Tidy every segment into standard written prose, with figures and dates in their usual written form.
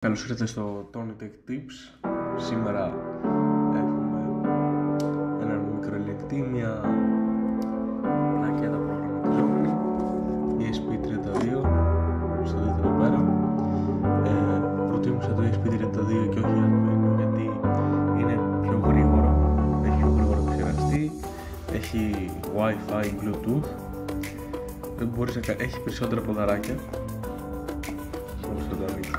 Καλώς ήρθατε στο Tony Tech Tips. Σήμερα έχουμε έναν μικρό ελεγκτή, μια πλακέτα προγραμματιζόμενη, η ESP32, όπως το δείτε εδώ πέρα. Προτίμησα το ESP32 και όχι Arduino γιατί είναι πιο γρήγορο, έχει πιο γρήγορο επεξεργαστή, έχει Wi-Fi, Bluetooth, έχει περισσότερα ποδαράκια. Μόλις θα το ανοίξουμε.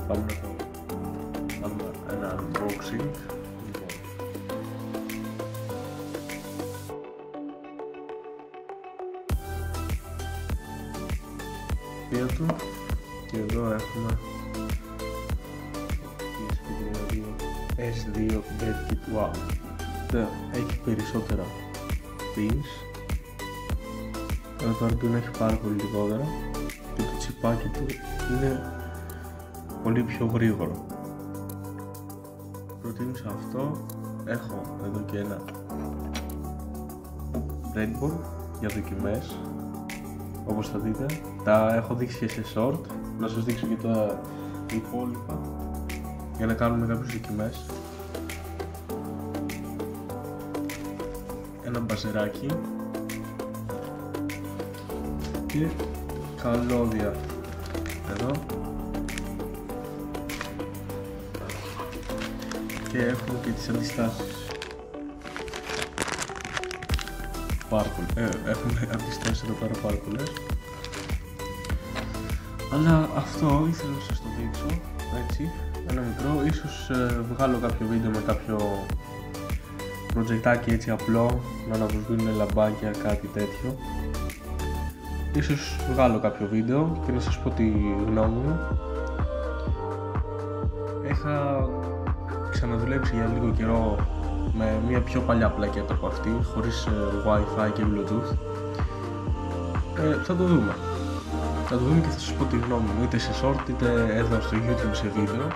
Πάμε να κάνουμε ένα unboxing. Του και εδώ έχουμε S2 Dead Kit. Wow, έχει περισσότερα pins. Το Arduino έχει πάρα πολύ λιγότερα και το τσιπάκι του είναι πολύ πιο γρήγορο. Προτίμησα αυτό. Έχω εδώ και ένα breadboard για δοκιμές, όπως θα δείτε. Τα έχω δείξει και σε short, να σας δείξω και τα υπόλοιπα για να κάνουμε κάποιες δοκιμές. Ένα μπαζεράκι και καλώδια εδώ. Και έχουμε και τις αντιστάσεις. Έχουμε αντιστάσεις εδώ πέρα πάρα πολλές. Αλλά αυτό ήθελα να σας το δείξω, έτσι, ένα μικρό. Ίσως βγάλω κάποιο βίντεο με κάποιο προτζεκτάκι έτσι απλό, να αναβοσβήνουν λαμπάκια, κάτι τέτοιο. Ίσως βγάλω κάποιο βίντεο και να σας πω τη γνώμη μου. Είχα ξαναδουλέψει για λίγο καιρό με μια πιο παλιά πλακέτα από αυτή, χωρίς Wi-Fi και Bluetooth. Θα το δούμε. Θα το δούμε και θα σας πω τη γνώμη μου, είτε σε short είτε εδώ στο YouTube σε βίντεο.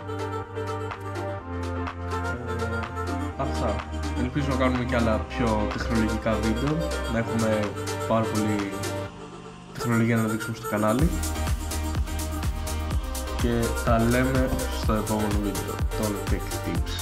Αυτά. Ελπίζω να κάνουμε και άλλα πιο τεχνολογικά βίντεο, να έχουμε πάρα πολύ τεχνολογία να δείξουμε στο κανάλι. Και τα λέμε στο επόμενο βίντεο, Tony Tech Tips.